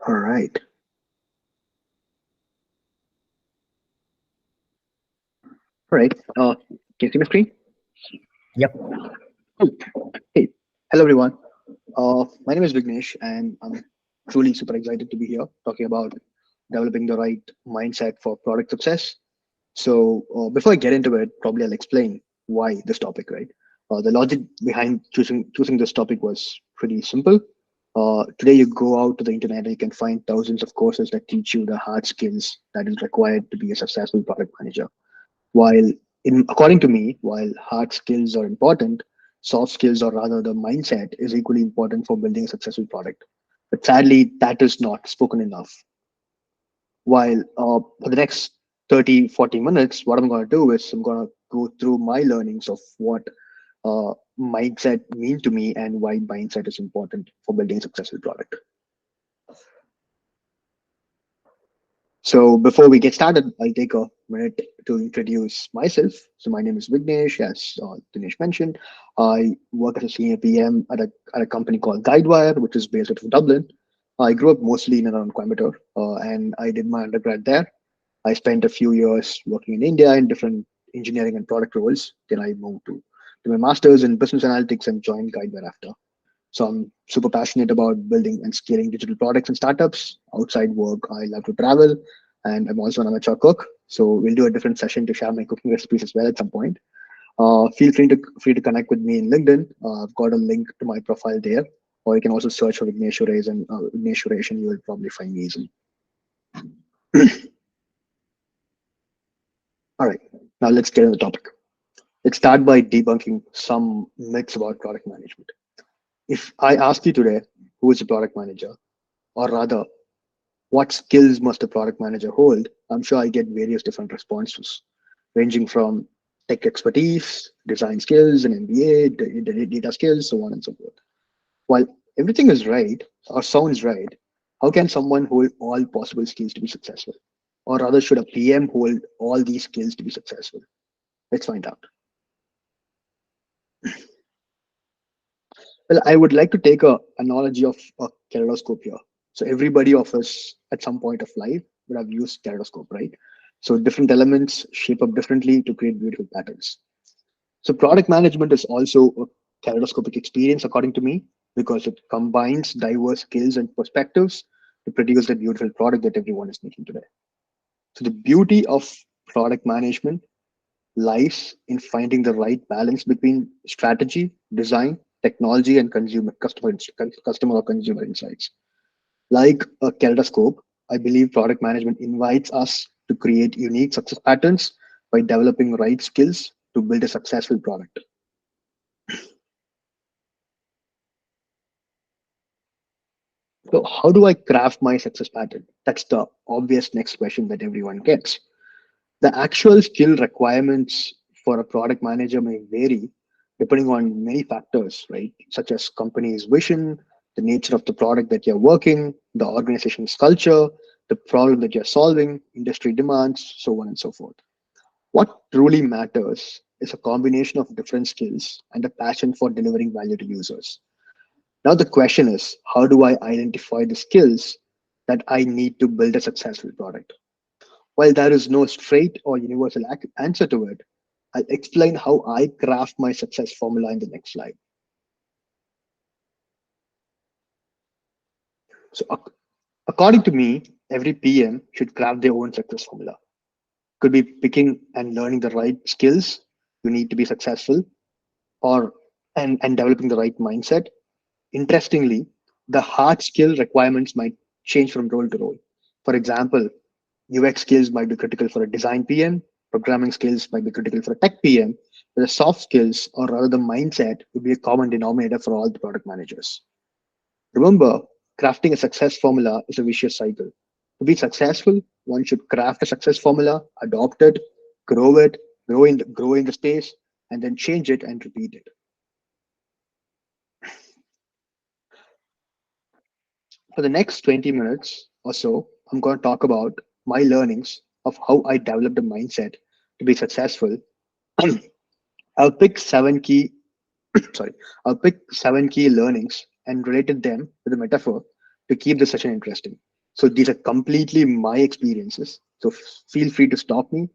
All right. All right. Can you see my screen? Yep. Cool. Hey, hello everyone. My name is Vignesh, and I'm truly super excited to be here talking about developing the right mindset for product success. So, before I get into it, probably I'll explain why this topic. Right. The logic behind choosing this topic was pretty simple. Today, you go out to the internet and you can find thousands of courses that teach you the hard skills that is required to be a successful product manager. According to me, while hard skills are important, soft skills, or rather the mindset, is equally important for building a successful product. But sadly, that is not spoken enough. While for the next 30, 40 minutes, what I'm going to do is I'm going to go through my learnings of what mindset mean to me and why mindset is important for building a successful product. So before we get started, I'll take a minute to introduce myself. So my name is Vignesh, as Dinesh mentioned. I work as a senior PM at a company called Guidewire, which is based out of Dublin. I grew up mostly in and around Coimbatore, and I did my undergrad there. I spent a few years working in India in different engineering and product roles. Then I moved to my master's in business analytics and joined Guidewire after. So I'm super passionate about building and scaling digital products and startups. Outside work, I love to travel, and I'm also an amateur cook. So we'll do a different session to share my cooking recipes as well at some point. Feel free to connect with me in LinkedIn. I've got a link to my profile there, or you can also search for Vignesh Suresh and Vignesh Suresh, and you will probably find me easily. All right, now let's get into the topic. Let's start by debunking some myths about product management. If I ask you today, who is a product manager, or rather, what skills must a product manager hold? I'm sure I get various different responses, ranging from tech expertise, design skills, and MBA, data skills, so on and so forth. While everything is right or sounds right, how can someone hold all possible skills to be successful? Or rather, should a PM hold all these skills to be successful? Let's find out. Well, I would like to take a analogy of a kaleidoscope here. So everybody of us at some point of life would have used kaleidoscope, right? So different elements shape up differently to create beautiful patterns. So product management is also a kaleidoscopic experience, according to me, because it combines diverse skills and perspectives to produce the beautiful product that everyone is making today. So the beauty of product management lies in finding the right balance between strategy, design, technology, and customer or consumer insights. Like a kaleidoscope, I believe product management invites us to create unique success patterns by developing right skills to build a successful product. So, how do I craft my success pattern? That's the obvious next question that everyone gets. The actual skill requirements for a product manager may vary depending on many factors, right? Such as company's vision, the nature of the product that you're working, the organization's culture, the problem that you're solving, industry demands, so on and so forth. What truly matters is a combination of different skills and a passion for delivering value to users. Now, the question is, how do I identify the skills that I need to build a successful product? While there is no straight or universal answer to it, I'll explain how I craft my success formula in the next slide. So, according to me, every PM should craft their own success formula. Could be picking and learning the right skills you need to be successful, or and developing the right mindset. Interestingly, the hard skill requirements might change from role to role. For example, UX skills might be critical for a design PM, programming skills might be critical for a tech PM, but the soft skills, or rather the mindset, would be a common denominator for all the product managers. Remember, crafting a success formula is a vicious cycle. To be successful, one should craft a success formula, adopt it, grow in the space, and then change it and repeat it. For the next 20 minutes or so, I'm going to talk about my learnings of how I developed a mindset to be successful. I'll pick seven key, sorry, I'll pick seven key learnings and related them with a metaphor to keep the session interesting. So these are completely my experiences. So feel free to stop me,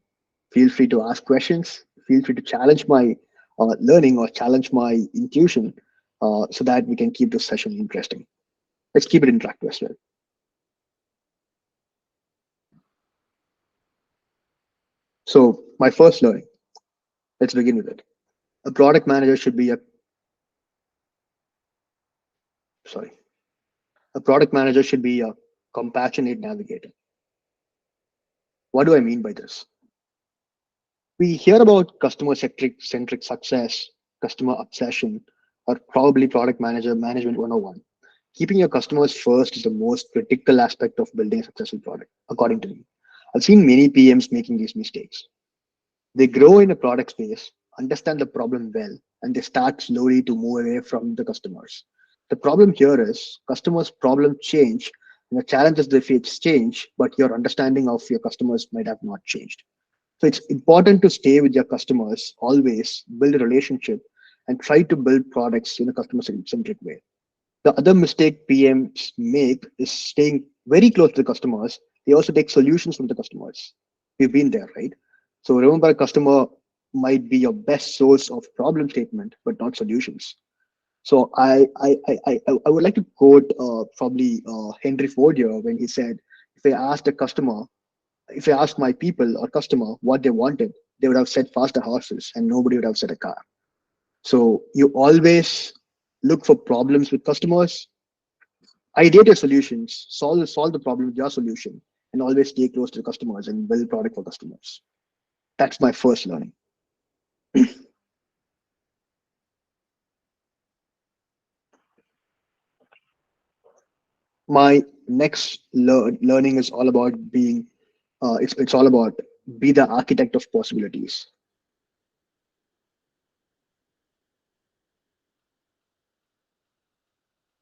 feel free to ask questions, feel free to challenge my learning or challenge my intuition, so that we can keep this session interesting. Let's keep it interactive as well. So my first learning, let's begin with it. A product manager should be a sorry, a product manager should be a compassionate navigator. What do I mean by this? We hear about customer centric success, customer obsession, or probably product manager management 101. Keeping your customers first is the most critical aspect of building a successful product, according to me. I've seen many PMs making these mistakes. They grow in a product space, understand the problem well, and they start slowly to move away from the customers. The problem here is customers' problems change, and the challenges they face change, but your understanding of your customers might have not changed. So it's important to stay with your customers always, build a relationship, and try to build products in a customer centric way. The other mistake PMs make is staying very close to the customers. They also take solutions from the customers. We've been there, right? So remember, a customer might be your best source of problem statement, but not solutions. So I would like to quote probably Henry Ford here when he said, if I asked a customer, if I asked my people or customer what they wanted, they would have said faster horses and nobody would have said a car. So you always look for problems with customers, ideate your solutions, solve the problem with your solution, and always stay close to the customers and build product for customers. That's my first learning. My next learning is all about being it's all about be the architect of possibilities.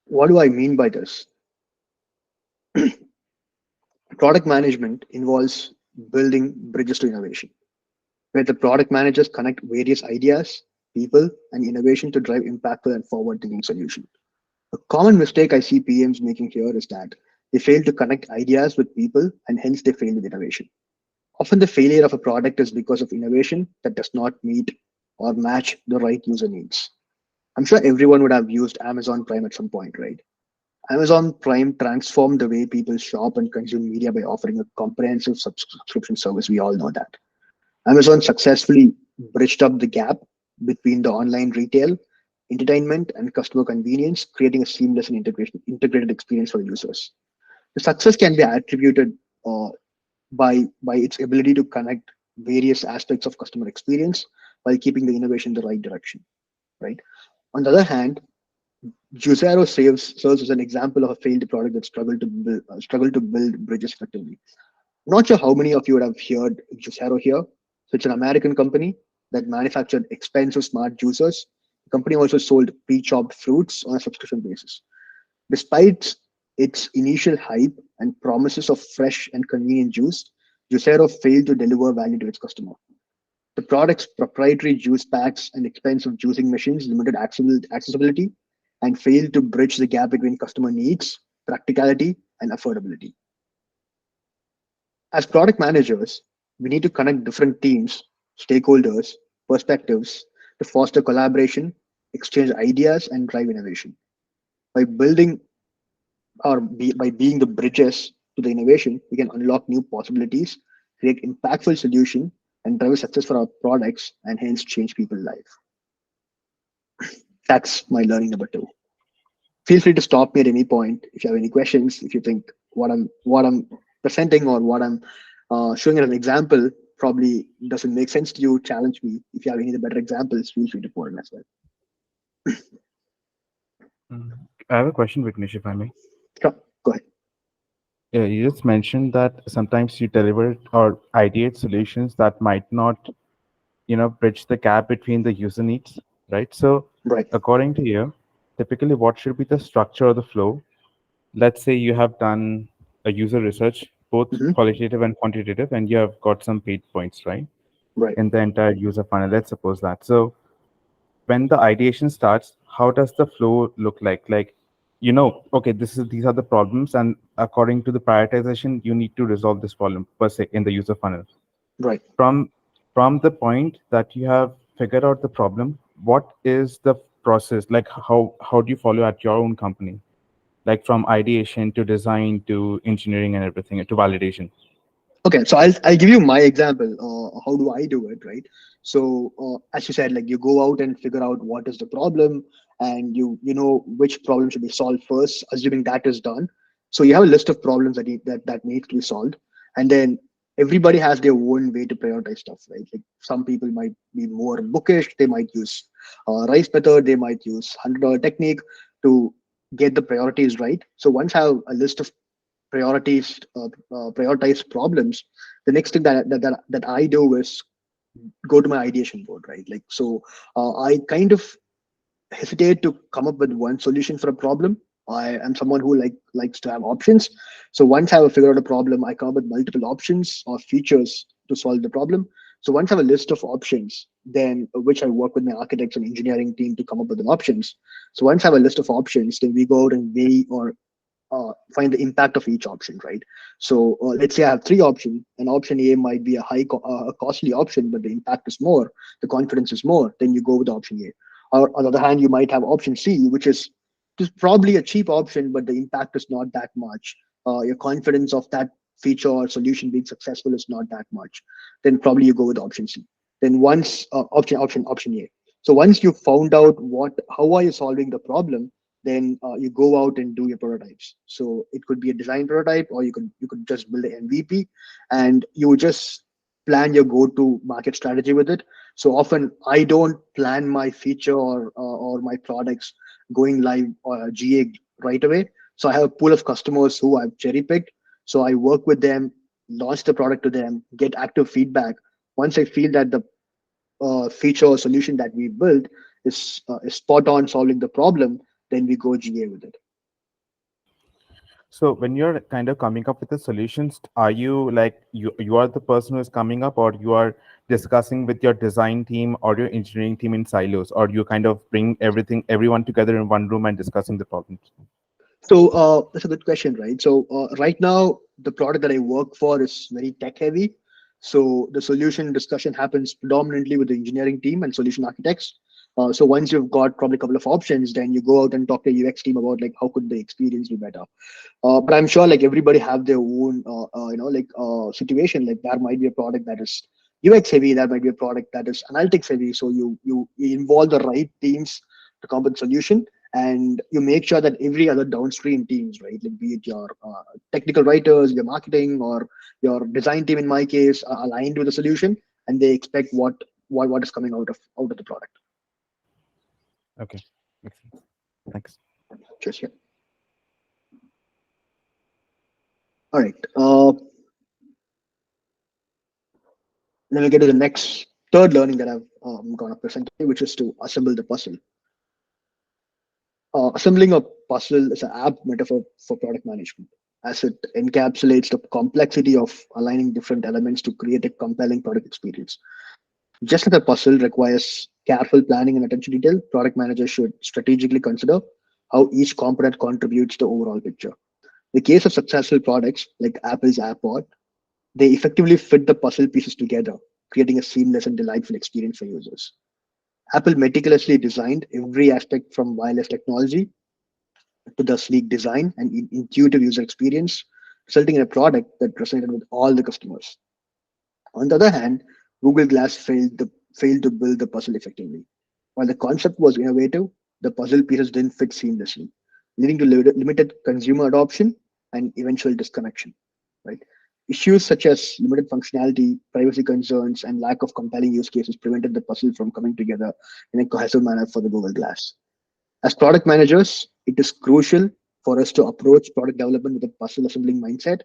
What do I mean by this? Product management involves building bridges to innovation, where the product managers connect various ideas, people, and innovation to drive impactful and forward-thinking solutions. A common mistake I see PMs making here is that they fail to connect ideas with people and hence they fail with innovation. Often the failure of a product is because of innovation that does not meet or match the right user needs. I'm sure everyone would have used Amazon Prime at some point, right? Amazon Prime transformed the way people shop and consume media by offering a comprehensive subscription service. We all know that. Amazon successfully bridged up the gap between the online retail, entertainment, and customer convenience, creating a seamless and integrated experience for users. The success can be attributed uh, by its ability to connect various aspects of customer experience while keeping the innovation in the right direction. Right. On the other hand, Juicero serves as an example of a failed product that struggled to build bridges effectively. Not sure how many of you would have heard Juicero here. So it's an American company that manufactured expensive smart juicers. The company also sold pre-chopped fruits on a subscription basis. Despite its initial hype and promises of fresh and convenient juice, Juicero failed to deliver value to its customer. The product's proprietary juice packs and expensive juicing machines limited accessibility and failed to bridge the gap between customer needs, practicality, and affordability. As product managers, we need to connect different teams, stakeholders, perspectives to foster collaboration, exchange ideas, and drive innovation. By building by being the bridges to the innovation, we can unlock new possibilities, create impactful solution, and drive success for our products and hence change people's life. That's my learning number two. Feel free to stop me at any point if you have any questions. If you think what I'm presenting or what I'm showing as an example probably doesn't make sense to you, challenge me. If you have any better examples, feel free to put in as well. I have a question, Vignesh, if I may. Sure, go ahead. Yeah, you just mentioned that sometimes you deliver or ideate solutions that might not, bridge the gap between the user needs, right? So, Right. according to you, typically what should be the structure of the flow? Let's say you have done a user research, both Hmm. qualitative and quantitative, and you have got some paid points, right? Right. In the entire user funnel. Let's suppose that. So, when the ideation starts, how does the flow look like? Like, okay, these are the problems, and according to the prioritization, you need to resolve this problem per se in the user funnel. Right. From the point that you have figured out the problem, what is the process? Like how do you follow at your own company? Like from ideation to design to engineering and everything to validation. Okay, so I'll give you my example. How do I do it, right? So as you said, like you go out and figure out what is the problem, and you know which problem should be solved first. Assuming that is done, so you have a list of problems that needs to be solved, and then everybody has their own way to prioritize stuff, right? Like some people might be more bookish, they might use rice method, they might use $100 technique to get the priorities right. So once I have a list of prioritize problems, the next thing that I do is go to my ideation board, right? Like so, I kind of hesitate to come up with one solution for a problem. I am someone who likes to have options. So once I have figured out a problem, I come up with multiple options or features to solve the problem. So once I have a list of options, then which I work with my architects and engineering team to come up with an options. So once I have a list of options, then we go out and weigh or find the impact of each option, right? So let's say I have three options, and option A might be a costly option, but the impact is more, the confidence is more. Then you go with option A. Or on the other hand, you might have option C, which is just probably a cheap option, but the impact is not that much. Your confidence of that feature or solution being successful is not that much. Then probably you go with option C. Then once option A. So once you found out how are you solving the problem, then you go out and do your prototypes. So it could be a design prototype, or you could just build an MVP, and you just plan your go-to market strategy with it. So often I don't plan my feature or my products going live or GA right away. So I have a pool of customers who I've cherry picked. So I work with them, launch the product to them, get active feedback. Once I feel that the feature or solution that we built is spot on solving the problem, then we go GA with it. So when you're kind of coming up with the solutions, are you like you are the person who is coming up, or you are discussing with your design team or your engineering team in silos, or you kind of bring everyone together in one room and discussing the problems? So that's a good question, right? So right now, the product that I work for is very tech heavy. So the solution discussion happens predominantly with the engineering team and solution architects. So once you've got probably a couple of options, then you go out and talk to UX team about like how could the experience be better. But I'm sure like everybody have their own situation. Like there might be a product that is UX heavy, there might be a product that is analytics heavy. So you involve the right teams to come up with a solution, and you make sure that every other downstream teams, right, like be it your technical writers, your marketing, or your design team in my case, are aligned with the solution, and they expect what is coming out of the product. Okay, makes sense. Thanks. Just yeah. All right. Then we get to the next third learning that I've going to present today, which is to assemble the puzzle. Assembling a puzzle is an apt metaphor for product management, as it encapsulates the complexity of aligning different elements to create a compelling product experience. Just like a puzzle requires careful planning and attention to detail, product managers should strategically consider how each component contributes to the overall picture. In the case of successful products like Apple's AppPod, they effectively fit the puzzle pieces together, creating a seamless and delightful experience for users. Apple meticulously designed every aspect from wireless technology to the sleek design and intuitive user experience, resulting in a product that resonated with all the customers. On the other hand, Google Glass failed to build the puzzle effectively. While the concept was innovative, the puzzle pieces didn't fit seamlessly, leading to limited consumer adoption and eventual disconnection. Right? Issues such as limited functionality, privacy concerns, and lack of compelling use cases prevented the puzzle from coming together in a cohesive manner for the Google Glass. As product managers, it is crucial for us to approach product development with a puzzle assembling mindset.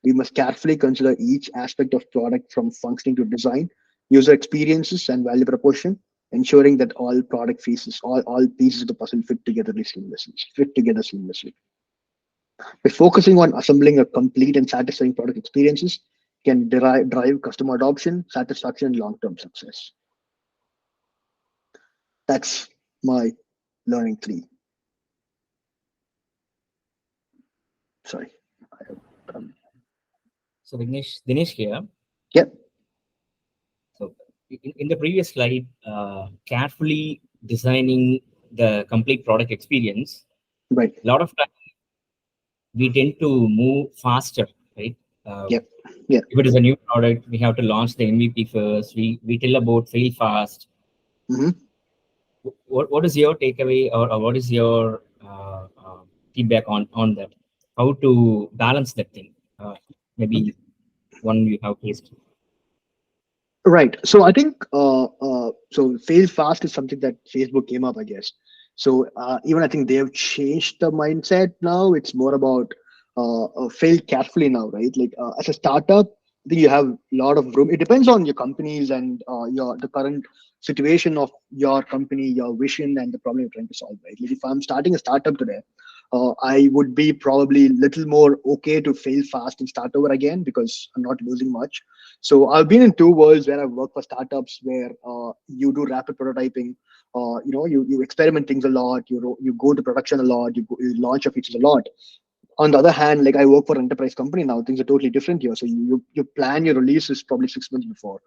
We must carefully consider each aspect of product from functioning to design, user experiences, and value proposition, ensuring that all pieces of the puzzle fit together seamlessly. By focusing on assembling a complete and satisfying product experiences, can drive customer adoption, satisfaction, and long-term success. That's my learning three. Sorry. Um, So Dinesh here. yeah. So in the previous slide, carefully designing the complete product experience. Right. A lot of time we tend to move faster, right? Uh, Yeah. Yeah. if it is a new product, we have to launch the MVP first. We tell about fail fast. Hmm. What is your takeaway, or what is your feedback on that? How to balance that thing? Maybe one you have faced. Right. So I think so fail fast is something that Facebook came up, I guess. So even I think they have changed the mindset now. It's more about fail carefully now, right? Like as a startup, I think you have a lot of room. It depends on your companies and your the current situation of your company, your vision, and the problem you're trying to solve, right? Like if I'm starting a startup today, I would be probably little more okay to fail fast and start over again because I'm not losing much. So I've been in two worlds where I've worked for startups where you do rapid prototyping. You experiment things a lot. You go to production a lot. You launch your features a lot. On the other hand, like I work for an enterprise company now, things are totally different here. So you plan your releases probably 6 months before.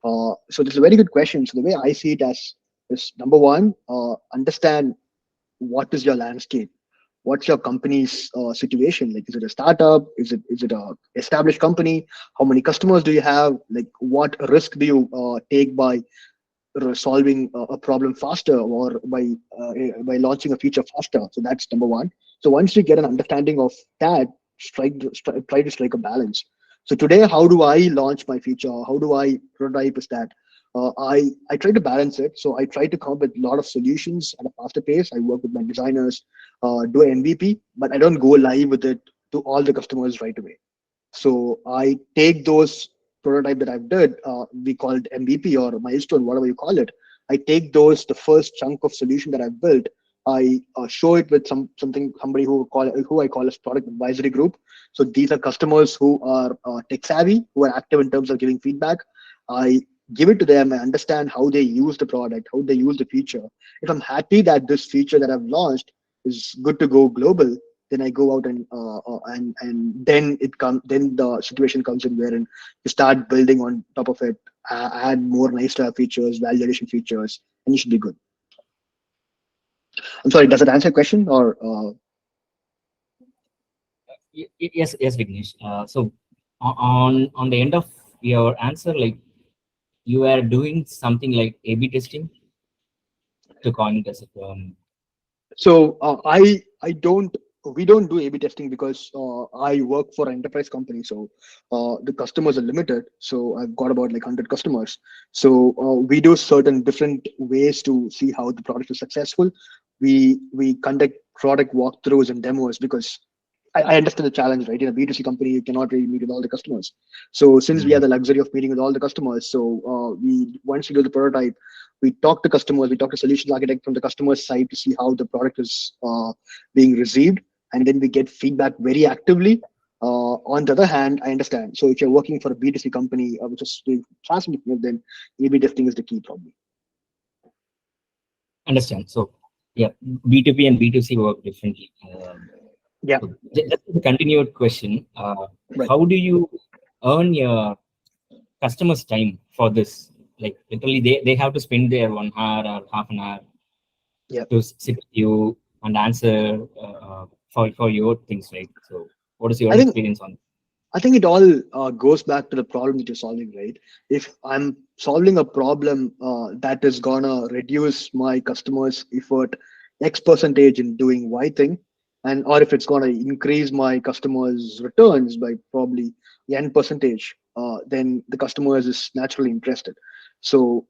So this is a very good question. So the way I see it as is number one, understand what is your landscape, what's your company's situation, like is it a startup, is it a established company, how many customers do you have, like what risk do you take by solving a problem faster or by launching a feature faster. So that's number one. So once you get an understanding of that, try to strike a balance. So today, how do I launch my feature? How do I prototype? Is that I try to balance it. So I try to come up with a lot of solutions at a faster pace. I work with my designers, do an MVP, but I don't go live with it to all the customers right away. So I take those prototype that I've did, we call it MVP or milestone, whatever you call it. I take those, the first chunk of solution that I've built. I show it with somebody who I call as product advisory group. So these are customers who are tech savvy, who are active in terms of giving feedback. I give it to them. I understand how they use the product, how they use the feature. If I'm happy that this feature that I've launched is good to go global, then I go out and then then the situation comes in wherein you start building on top of it, add more nice to have features, validation features, and you should be good. I'm sorry, does it answer your question or Yes, Vignesh. So on the end of your answer, like you are doing something like A/B testing to coin it as a term. so I don't we don't do A/B testing because I work for an enterprise company, so the customers are limited. So I've got about like 100 customers. So we do certain different ways to see how the product is successful. We conduct product walkthroughs and demos because I understand the challenge, right? In a B2C company, you cannot really meet with all the customers. So since we have Mm. the luxury of meeting with all the customers, so we once we do the prototype, we talk to customers, we talk to solutions architect from the customer's side to see how the product is being received, and then we get feedback very actively. On the other hand, I understand. So if you're working for a B2C company, which is doing transmitting, then A/B testing is the key probably. Understand. So yeah, B2B and B2C work differently. Yeah, So just a continued question. right. How do you earn your customers' time for this? Like literally, they have to spend their 1 hour or half an hour Yeah. to sit with you and answer for your things, right? So, what is your I think experience on? I think it all goes back to the problem that you're solving, right? If I'm solving a problem that is gonna reduce my customer's effort X percentage in doing Y thing, and or if it's gonna increase my customer's returns by probably N percentage, then the customer is naturally interested. So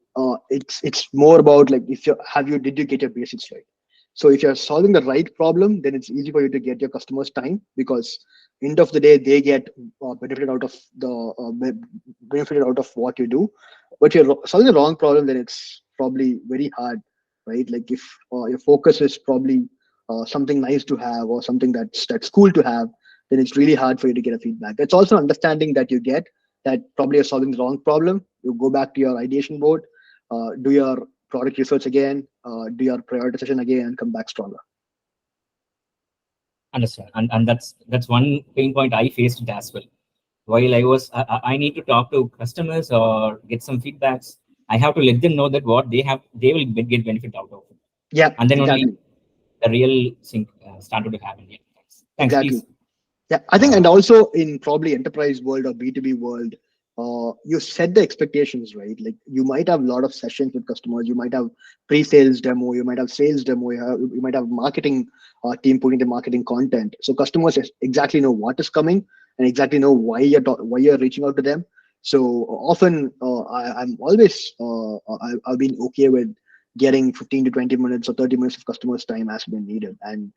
it's more about like if you did you get your basics right? So if you're solving the right problem, then it's easy for you to get your customers time because end of the day they get benefited out of benefited out of what you do. But you're solving the wrong problem, then it's probably very hard, right? Like if your focus is probably something nice to have or something that's cool to have, then it's really hard for you to get a feedback. It's also understanding that you get that probably you're solving the wrong problem. You go back to your ideation board, do your product research again, do your prioritization again, and come back stronger. Understand. And that's one pain point I faced it as well. While I need to talk to customers or get some feedbacks, I have to let them know that what they will get benefit out of it. Yeah, And then only exactly. the real sync started to happen. Yeah. Thanks, Exactly. please. Yeah, I think, Uh, and also in probably enterprise world or B2B world, you set the expectations, right? Like you might have a lot of sessions with customers, you might have pre-sales demo, you might have sales demo, you might have marketing team putting the marketing content. So customers exactly know what is coming and exactly know why you're reaching out to them. So often, I'm always I've been okay with getting 15 to 20 minutes or 30 minutes of customers' time as when needed, and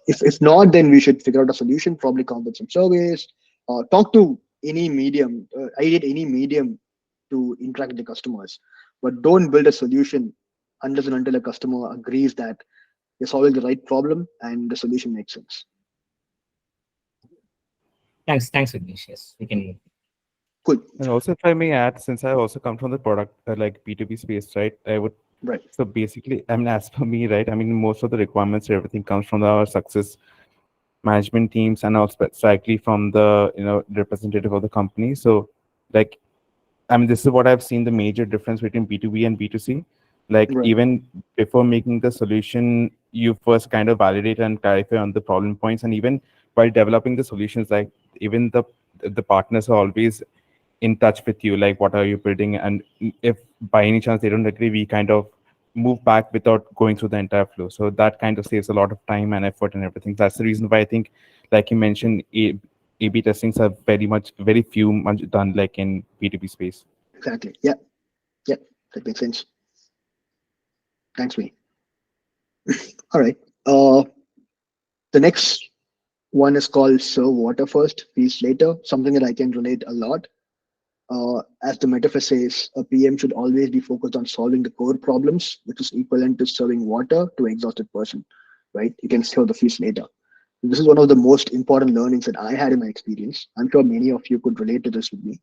if not, then we should figure out a solution. Probably come with some surveys. Talk to any medium. Ideate any medium to interact with the customers, but don't build a solution unless and until a customer agrees that you're solving the right problem and the solution makes sense. thanks, Vignesh. Yes, we can. Cool. And also, if I may add, since I also come from the product like B2B space, right? I would Right. so basically, I mean, as for me, right? I mean, most of the requirements, everything comes from our success management teams and also specifically from the representative of the company. So, like, I mean, this is what I've seen the major difference between B2B and B2C. Like, Right. even before making the solution, you first kind of validate and clarify on the problem points. And even while developing the solutions, like, even the partners are always in touch with you, like, what are you building? And if by any chance they don't agree, we kind of move back without going through the entire flow. So that kind of saves a lot of time and effort and everything. That's the reason why I think, like you mentioned, A/B testings are very few much done like in B2B space. Exactly. Yeah. Yeah. That makes sense. Thanks, me. All right. The next one is called serve water first, peace later. Something that I can relate a lot. As the metaphor says, a PM should always be focused on solving the core problems, which is equivalent to serving water to an exhausted person, right? You can serve the fish later. This is one of the most important learnings that I had in my experience. I'm sure many of you could relate to this with me.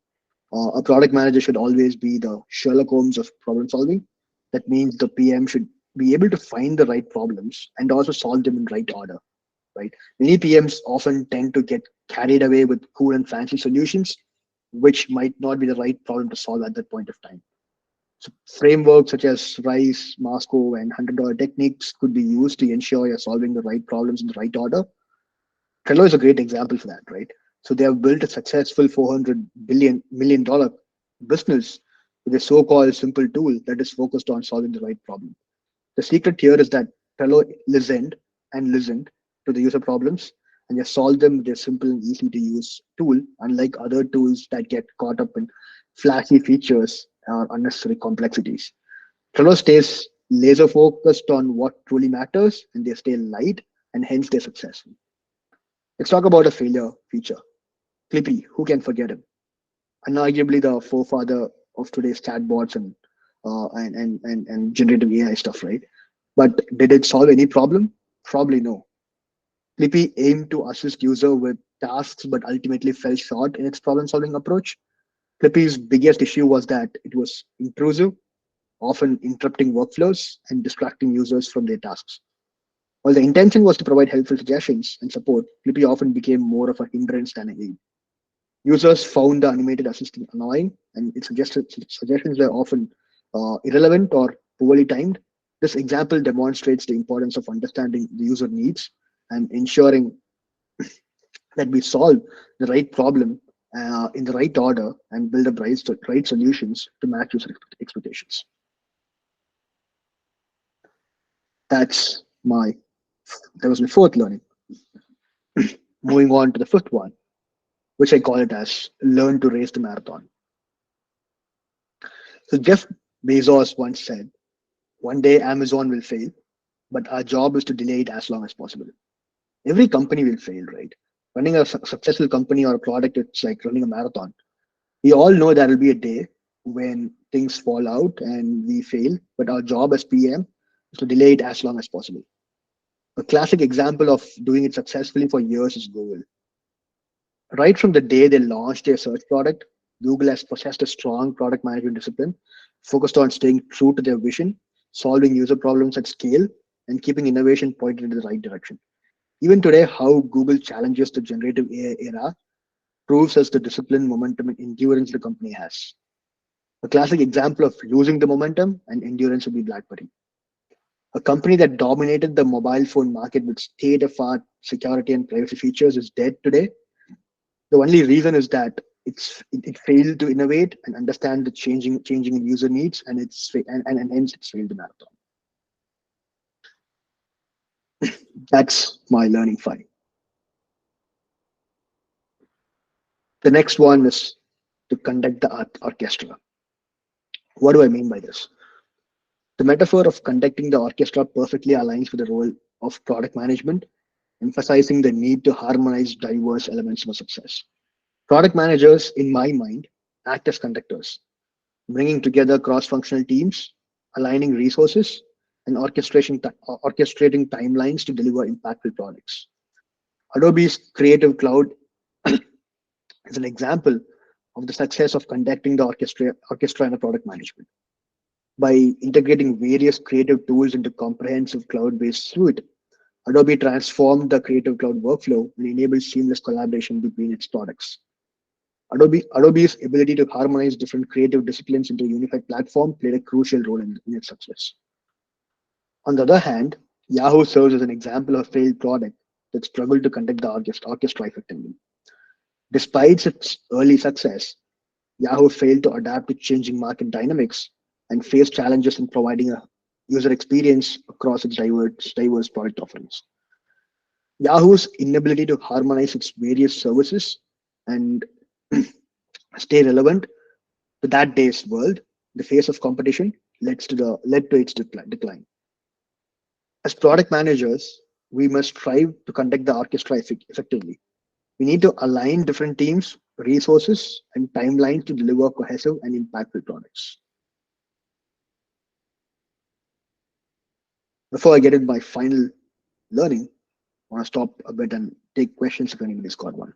A product manager should always be the Sherlock Holmes of problem solving. That means the PM should be able to find the right problems and also solve them in right order, right? Many PMs often tend to get carried away with cool and fancy solutions, which might not be the right problem to solve at that point of time. So frameworks such as RISE, Masco, and $100 techniques could be used to ensure you're solving the right problems in the right order. Trello is a great example for that, right? So they have built a successful $400 million business with a so-called simple tool that is focused on solving the right problem. The secret here is that Trello listened to the user problems and they solved them with a simple and easy to use tool, unlike other tools that get caught up in flashy features or unnecessary complexities. Trello stays laser focused on what truly matters and they stay light and hence they're successful. Let's talk about a failure feature. Clippy, who can forget him? Unarguably the forefather of today's chatbots and generative AI stuff, right? But did it solve any problem? Probably no. Clippy aimed to assist user with tasks, but ultimately fell short in its problem-solving approach. Clippy's biggest issue was that it was intrusive, often interrupting workflows and distracting users from their tasks. While the intention was to provide helpful suggestions and support, Clippy often became more of a hindrance than a aid. Users found the animated assistant annoying, and its suggested suggestions were often irrelevant or poorly timed. This example demonstrates the importance of understanding the user needs and ensuring that we solve the right problem in the right order and build up right solutions to match user expectations. That's my that was my fourth learning. Moving on to the fifth one, which I call it as learn to race the marathon. So Jeff Bezos once said, "One day Amazon will fail, but our job is to delay it as long as possible." Every company will fail, right? Running a successful company or a product, it's like running a marathon. We all know there will be a day when things fall out and we fail, but our job as PM is to delay it as long as possible. A classic example of doing it successfully for years is Google. Right from the day they launched their search product, Google has possessed a strong product management discipline focused on staying true to their vision, solving user problems at scale, and keeping innovation pointed in the right direction. Even today, how Google challenges the generative AI era proves us the discipline, momentum, and endurance the company has. A classic example of losing the momentum and endurance would be BlackBerry, a company that dominated the mobile phone market with state-of-art security and privacy features is dead today. The only reason is that it failed to innovate and understand the changing user needs, and and hence it's failed the marathon. That's my learning five. The next one is to conduct the orchestra. What do I mean by this? The metaphor of conducting the orchestra perfectly aligns with the role of product management, emphasizing the need to harmonize diverse elements for success. Product managers, in my mind, act as conductors, bringing together cross-functional teams, aligning resources, and orchestrating timelines to deliver impactful products. Adobe's Creative Cloud is an example of the success of conducting the orchestra in a product management. By integrating various creative tools into comprehensive cloud-based suite, Adobe transformed the Creative Cloud workflow and enabled seamless collaboration between its products. Adobe's ability to harmonize different creative disciplines into a unified platform played a crucial role in its success. On the other hand, Yahoo serves as an example of a failed product that struggled to conduct the orchestra effectively. Despite its early success, Yahoo failed to adapt to changing market dynamics and faced challenges in providing a user experience across its diverse product offerings. Yahoo's inability to harmonize its various services and stay relevant to that day's world, the face of competition, led to its decline. As product managers, we must strive to conduct the orchestra effectively. We need to align different teams, resources, and timelines to deliver cohesive and impactful products. Before I get into my final learning, I want to stop a bit and take questions if anybody's got one.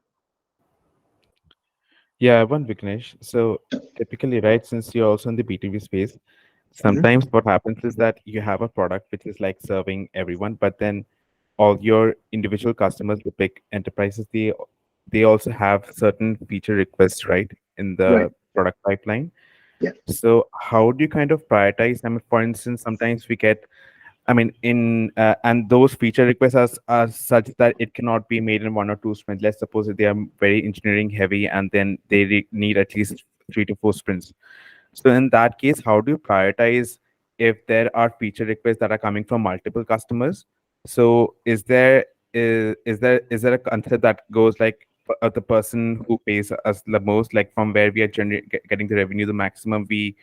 Yeah, one Vignesh. So typically, right, since you're also in the B2B space, Mhm. sometimes what happens is that you have a product which is like serving everyone, but then all your individual customers, the big enterprises, they also have certain feature requests, right, in Right. the product pipeline. Yeah. So how do you kind of prioritize? I mean, for instance, sometimes we get, I mean, in and those feature requests are such that it cannot be made in one or two sprints. Let's suppose that they are very engineering heavy, and then they need at least 3 to 4 sprints. So in that case, how do you prioritize if there are feature requests that are coming from multiple customers? So is there a concept that goes like the person who pays us the most, like from where we are getting the revenue the maximum, we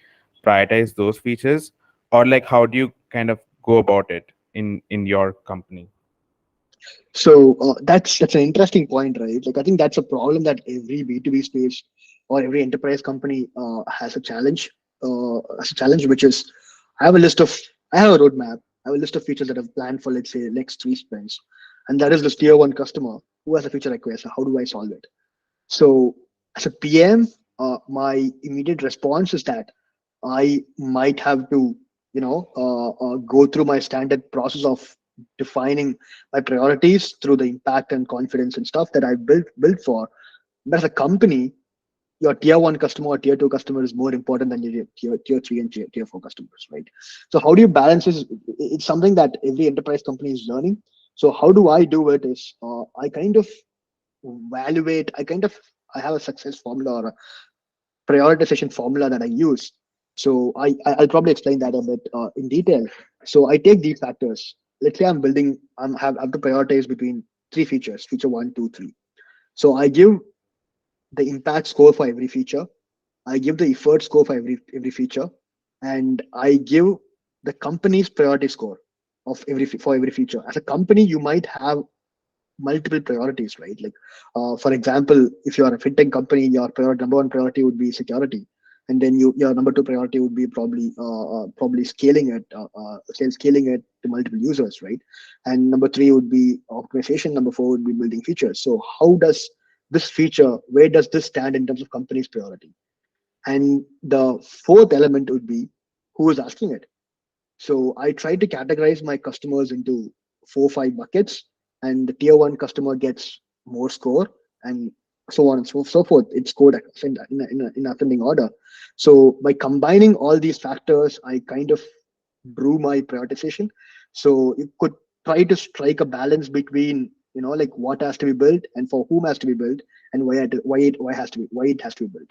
prioritize those features, or like how do you kind of go about it in your company? So that's an interesting point, right? Like I think that's a problem that every B2B space or every enterprise company has a challenge, which is I have a list of I have a roadmap, I have a list of features that I've planned for, let's say, next 3 sprints, and that is this tier one customer who has a feature request. So how do I solve it? So as a PM, my immediate response is that I might have to, go through my standard process of defining my priorities through the impact and confidence and stuff that I've built for. But as a company, your tier one customer or tier two customer is more important than your tier three and tier four customers, right? So how do you balance this? It's something that every enterprise company is learning. So how do I do it? Is I kind of evaluate. I have a success formula or a prioritization formula that I use. So I'll probably explain that a bit in detail. So I take these factors. Let's say I have to prioritize between three features, feature one, two, three. So I give the impact score for every feature. I give the effort score for every feature, and I give the company's priority score of for every feature. As a company, you might have multiple priorities, right? Like, for example, if you are a fintech company, your number one priority would be security, and then your number two priority would be probably scaling it to multiple users, right? And number three would be optimization. Number four would be building features. So how does where does this stand in terms of company's priority? And the fourth element would be who is asking it. So I try to categorize my customers into 4 or 5 buckets, and the tier one customer gets more score, and so on and so forth. It's scored in ascending order. So by combining all these factors, I kind of drew my prioritization. So you could try to strike a balance between, like what has to be built and for whom has to be built, and why it has to be built.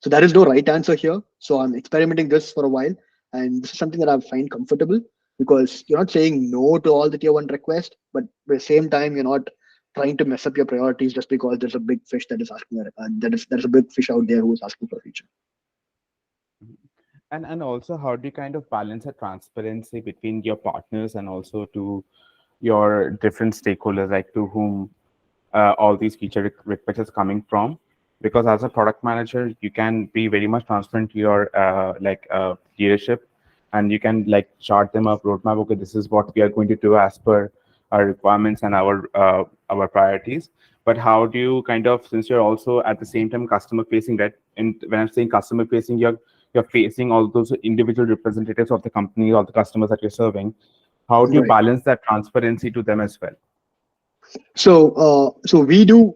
So there is no right answer here. So I'm experimenting this for a while, and this is something that I find comfortable, because you're not saying no to all the tier one requests, but at the same time you're not trying to mess up your priorities just because there's a big fish that is asking, there's a big fish out there who is asking for a feature. And also, how do you kind of balance a transparency between your partners and also to your different stakeholders, like to whom all these feature requests is coming from? Because as a product manager, you can be very much transparent to your leadership, and you can like chart them up roadmap. Okay, this is what we are going to do as per our requirements and our priorities. But how do you kind of, since you're also at the same time customer facing, that, and when I'm saying customer facing, you're facing all those individual representatives of the company or the customers that you're serving. How do you Right. balance that transparency to them as well? So we do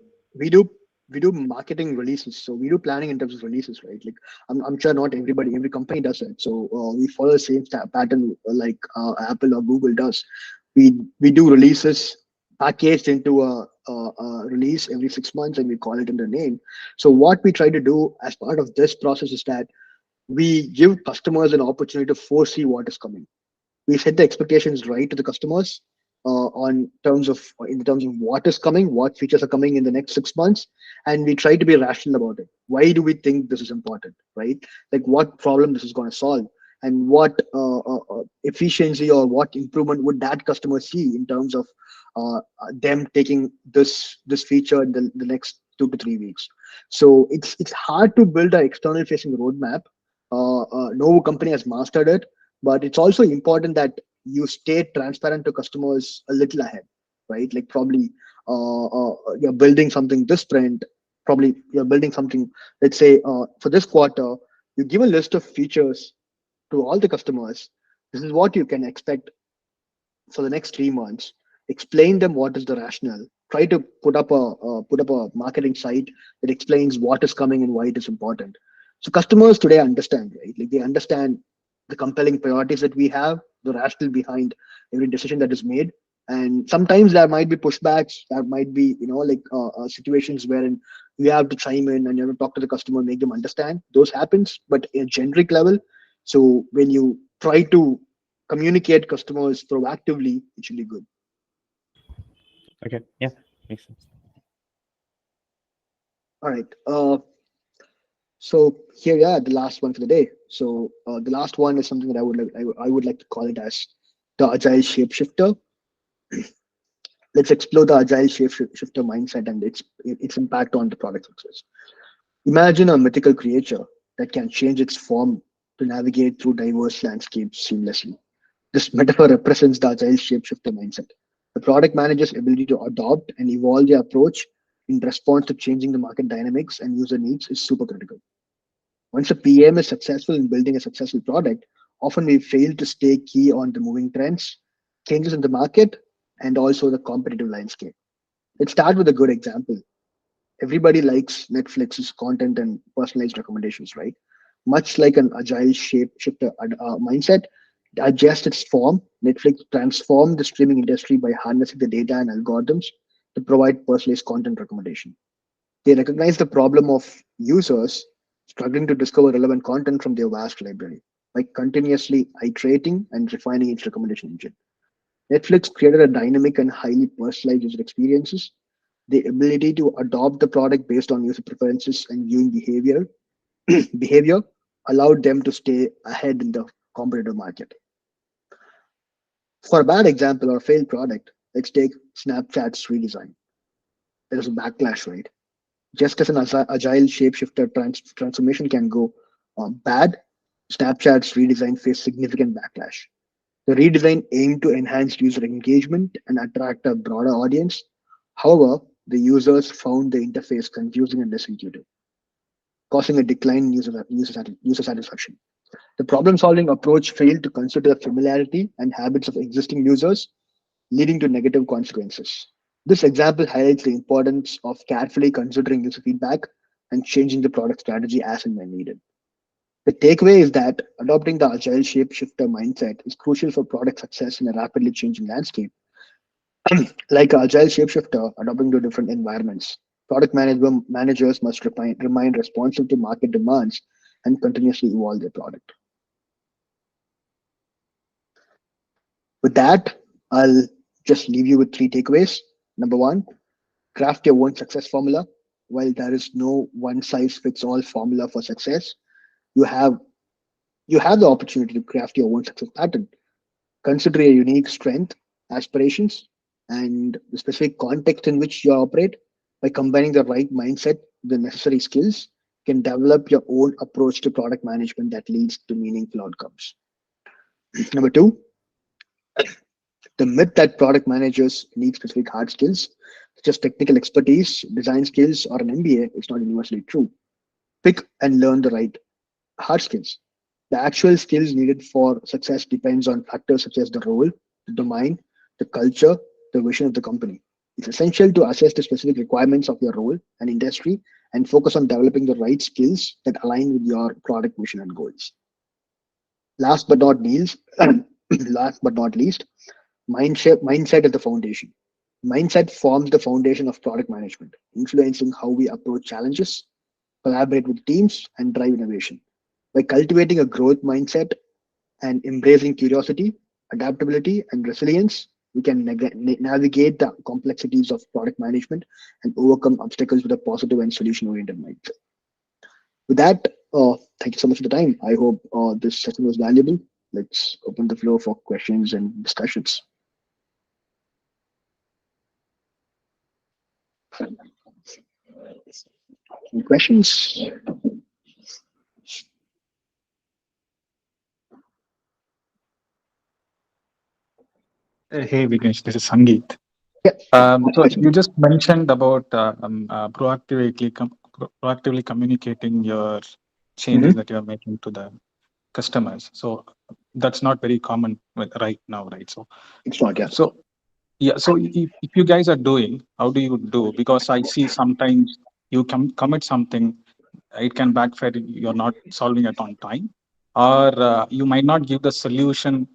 marketing releases. So we do planning in terms of releases, right? Like I'm sure not every company does it. So we follow the same pattern like Apple or Google does. We do releases packaged into a release every 6 months, and we call it in the name. So what we try to do as part of this process is that we give customers an opportunity to foresee what is coming. We set the expectations right to the customers on terms of in terms of what is coming, what features are coming in the next 6 months, and we try to be rational about it. Why do we think this is important, right? Like what problem this is going to solve, and what efficiency or what improvement would that customer see in terms of them taking this feature in the next 2 to 3 weeks. So it's hard to build an external facing roadmap. No company has mastered it, but it's also important that you stay transparent to customers a little ahead, right? Like probably you're building something this sprint, probably you're building something, let's say for this quarter, you give a list of features to all the customers. This is what you can expect for the next 3 months. Explain them what is the rationale. Try to put up a marketing site that explains what is coming and why it is important. So customers today understand, right? Like they understand the compelling priorities that we have, the rationale behind every decision that is made. And sometimes there might be pushbacks. There might be, situations wherein you have to chime in and you have to talk to the customer, make them understand. Those happens, but in a generic level. So when you try to communicate customers proactively, it should be good. Okay, yeah, makes sense. All right. So here, yeah, the last one for the day. So the last one is something that I would like to call it as the agile shapeshifter. Let's explore the agile shapeshifter mindset and its impact on the product success. Imagine a mythical creature that can change its form to navigate through diverse landscapes seamlessly. This metaphor represents the agile shapeshifter mindset. The product manager's ability to adopt and evolve their approach in response to changing the market dynamics and user needs is super critical. Once a PM is successful in building a successful product, often we fail to stay key on the moving trends, changes in the market, and also the competitive landscape. Let's start with a good example. Everybody likes Netflix's content and personalized recommendations, right? Much like an agile shapeshifter mindset, to adjust its form, Netflix transformed the streaming industry by harnessing the data and algorithms to provide personalized content recommendation. They recognize the problem of users struggling to discover relevant content from their vast library by continuously iterating and refining its recommendation engine. Netflix created a dynamic and highly personalized user experiences. The ability to adopt the product based on user preferences and viewing behavior allowed them to stay ahead in the competitive market. For a bad example or a failed product, let's take Snapchat's redesign. There is a backlash, right? Just as an agile shapeshifter transformation can go bad, Snapchat's redesign faced significant backlash. The redesign aimed to enhance user engagement and attract a broader audience. However, the users found the interface confusing and disintuitive, causing a decline in user satisfaction. The problem solving approach failed to consider the familiarity and habits of existing users, leading to negative consequences. This example highlights the importance of carefully considering user feedback and changing the product strategy as and when needed. The takeaway is that adopting the agile shapeshifter mindset is crucial for product success in a rapidly changing landscape. Like an agile shapeshifter adapting to different environments, product management managers must remain responsive to market demands and continuously evolve their product. With that, I'll just leave you with three takeaways. Number one, craft your own success formula. While there is no one size fits all formula for success, you have you have the opportunity to craft your own success pattern. Consider your unique strength, aspirations, and the specific context in which you operate. By combining the right mindset, the necessary skills, you can develop your own approach to product management that leads to meaningful outcomes. Number two, the myth that product managers need specific hard skills, such as technical expertise, design skills, or an MBA, is not universally true. Pick and learn the right hard skills. The actual skills needed for success depends on factors such as the role, the domain, the culture, the vision of the company. It's essential to assess the specific requirements of your role and industry and focus on developing the right skills that align with your product vision and goals. Last but not least, last but not least, mindset is the foundation. Mindset forms the foundation of product management, influencing how we approach challenges, collaborate with teams, and drive innovation. By cultivating a growth mindset and embracing curiosity, adaptability, and resilience, we can navigate the complexities of product management and overcome obstacles with a positive and solution oriented mindset. With that, thank you so much for the time. I hope this session was valuable. Let's open the floor for questions and discussions. Any questions? Hey, Vignesh, this is Sangeet. Yeah. So you just mentioned about proactively communicating your changes Mhm. that you're making to the customers. So that's not very common right now, right? So, It's not, yeah. so yeah. So if you guys are doing, how do you do? Because I see sometimes you commit something, it can backfire. You're not solving it on time, or you might not give the solution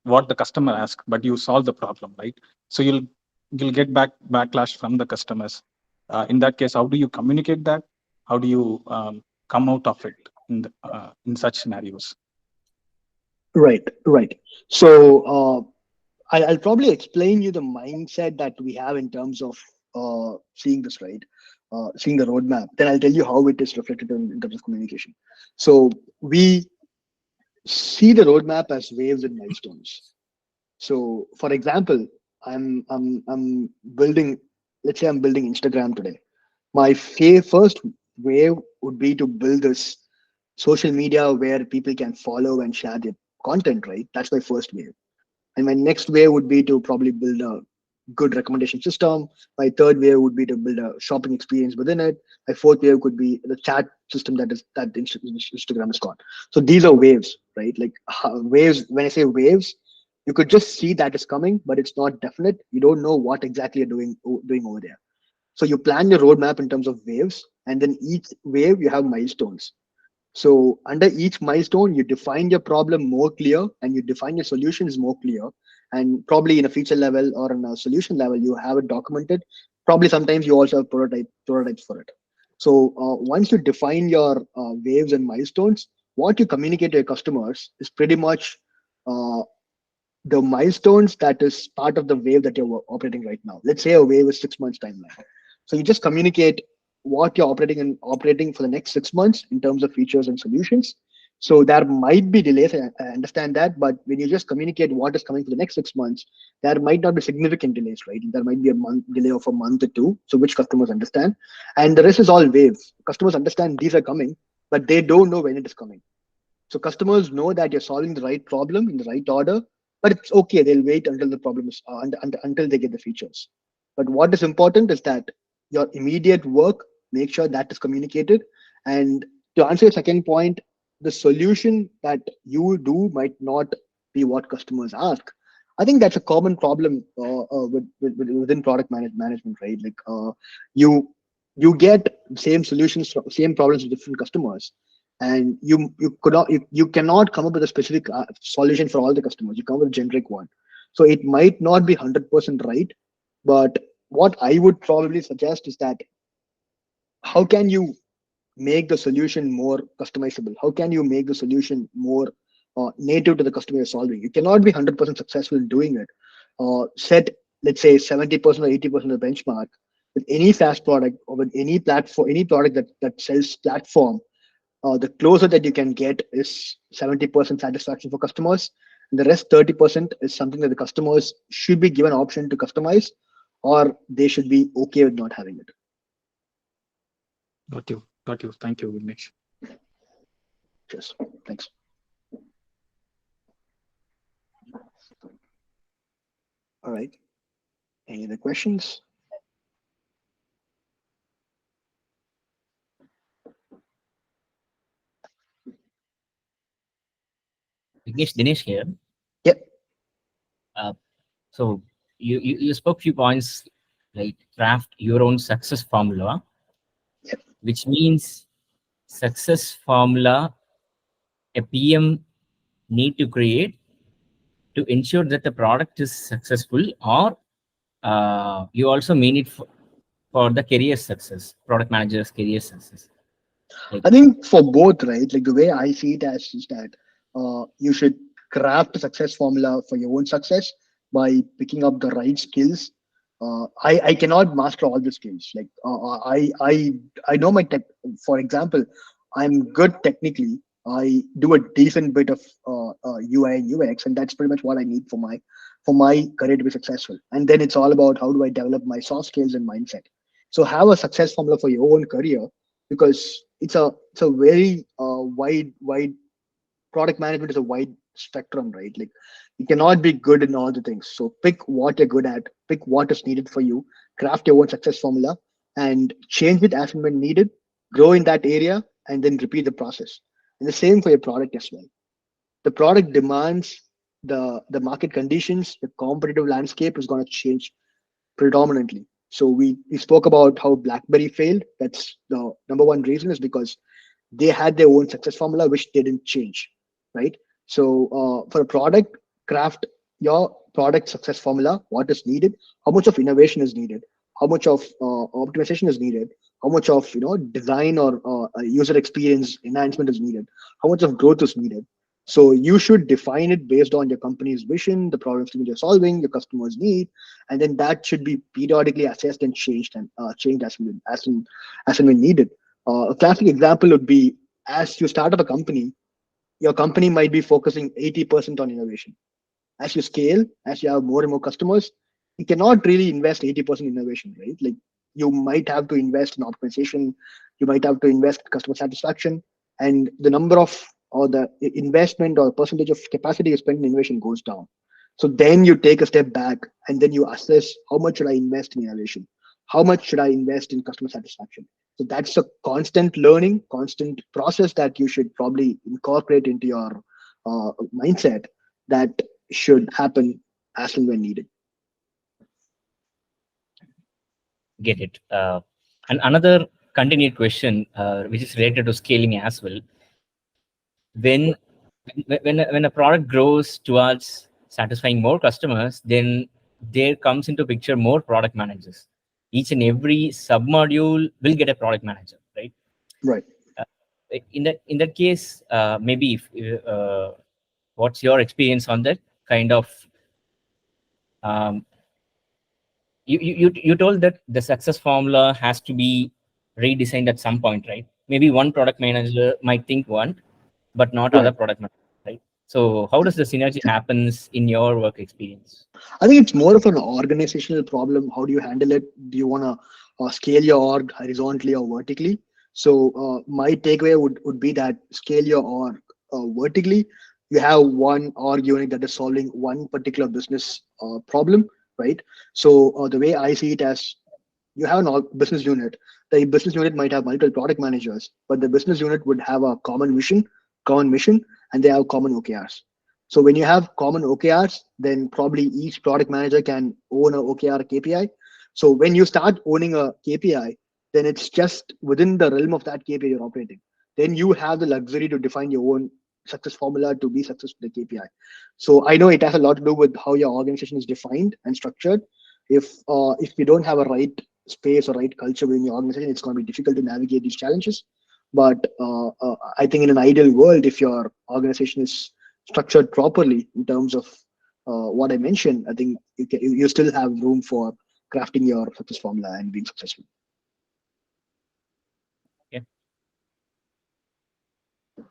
what the customer asks, but you solve the problem, right? So you'll get backlash from the customers. In that case, how do you communicate that? How do you come out of it in such scenarios? Right, right. So I'll probably explain you the mindset that we have in terms of seeing this, right? Seeing the roadmap. Then I'll tell you how it is reflected in terms of communication. So we see the roadmap as waves and milestones. So, for example, I'm building. Let's say I'm building Instagram today. My first wave would be to build this social media where people can follow and share their content. Right, that's my first wave. And my next way would be to probably build a good recommendation system. My third way would be to build a shopping experience within it. My fourth way could be the chat system that Instagram has got. So these are waves, right? Like waves. When I say waves, you could just see that is coming, but it's not definite. You don't know what exactly you're doing over there. So you plan your roadmap in terms of waves, and then each wave you have milestones. So under each milestone, you define your problem more clear and you define your solutions more clear. And probably in a feature level or in a solution level, you have it documented. Probably sometimes you also have prototypes for it. So once you define your waves and milestones, what you communicate to your customers is pretty much uh, the milestones that is part of the wave that you're operating right now. Let's say a wave is 6 months timeline. So you just communicate what you're operating for the next 6 months in terms of features and solutions. So there might be delays. I understand that, but when you just communicate what is coming for the next 6 months, there might not be significant delays, right? There might be a month delay of a month or two, so which customers understand, and the rest is all waves. Customers understand these are coming, but they don't know when it is coming. So customers know that you're solving the right problem in the right order, but it's okay. They'll wait until the problem is until they get the features. But what is important is that your immediate work, make sure that is communicated. And to answer your second point, the solution that you do might not be what customers ask. I think that's a common problem within product management, right? Like you you get same solutions, same problems with different customers, and you cannot come up with a specific solution for all the customers. You come with a generic one, so it might not be 100% right. But what I would probably suggest is that how can you make the solution more customizable? How can you make the solution more native to the customer you're solving? You cannot be 100% successful in doing it. Set, let's say, 70% or 80% of the benchmark with any SaaS product or with any platform, any product that sells platform. The closer that you can get is 70% satisfaction for customers. And the rest 30% is something that the customers should be given option to customize, or they should be okay with not having it. Got you. Got you. Thank you, Vignesh. Cheers. Thanks. All right. Any other questions? Vignesh, Dinesh here. Yep. So you spoke few points like craft your own success formula, Yep. which means success formula a PM need to create to ensure that the product is successful, or you also mean it for the career success, product manager's career success. Like, I think for both, right? Like the way I see it as is that you should craft a success formula for your own success by picking up the right skills. I cannot master all the skills. Like I know my tech. For example, I'm good technically. I do a decent bit of UI and UX, and that's pretty much what I need for my career to be successful. And then it's all about how do I develop my soft skills and mindset. So have a success formula for your own career, because it's a very wide product management is a wide spectrum, right? Like you cannot be good in all the things. So pick what you're good at, pick what is needed for you, craft your own success formula, and change it as and when needed, grow in that area, and then repeat the process. And the same for your product as well. The product demands, the market conditions, the competitive landscape is going to change predominantly. So we spoke about how BlackBerry failed. That's the number one reason, is because they had their own success formula which didn't change, right? So for a product, craft your product success formula, what is needed, how much of innovation is needed, how much of optimization is needed, how much of design or user experience enhancement is needed, how much of growth is needed. So you should define it based on your company's vision, the problems that you're solving, your customers need, and then that should be periodically assessed and changed as and when needed. A classic example would be, as you start up a company, your company might be focusing 80% on innovation. As you scale, as you have more and more customers, you cannot really invest 80% innovation, right? Like you might have to invest in optimization, you might have to invest in customer satisfaction, and the number of or the investment or percentage of capacity you spend in innovation goes down. So then you take a step back and then you assess, how much should I invest in innovation? How much should I invest in customer satisfaction? So that's a constant learning, constant process that you should probably incorporate into your mindset, that should happen as and when needed. get it. And another continued question, which is related to scaling as well. When when a product grows towards satisfying more customers, then there comes into picture more product managers. Each and every submodule will get a product manager, right? Right. In that case, maybe if, what's your experience on that kind of? Um, you told that the success formula has to be redesigned at some point, right? Maybe one product manager might think one, but not other Right. product managers, right? So how does the synergy happens in your work experience? I think it's more of an organizational problem. How do you handle it? Do you want to scale your org horizontally or vertically? So my takeaway would be that scale your org vertically. You have one org unit that is solving one particular business problem, right? So the way I see it, as you have an business unit, the business unit might have multiple product managers, but the business unit would have a common vision, common mission, and they have common OKRs. So when you have common OKRs, then probably each product manager can own a OKR KPI. So when you start owning a KPI, then it's just within the realm of that KPI you're operating. Then you have the luxury to define your own success formula to be successful with the KPI. So I know it has a lot to do with how your organization is defined and structured. If you don't have a right space or right culture within your organization, it's going to be difficult to navigate these challenges. But I think in an ideal world, if your organization is structured properly in terms of what I mentioned, I think you still have room for crafting your success formula and being successful.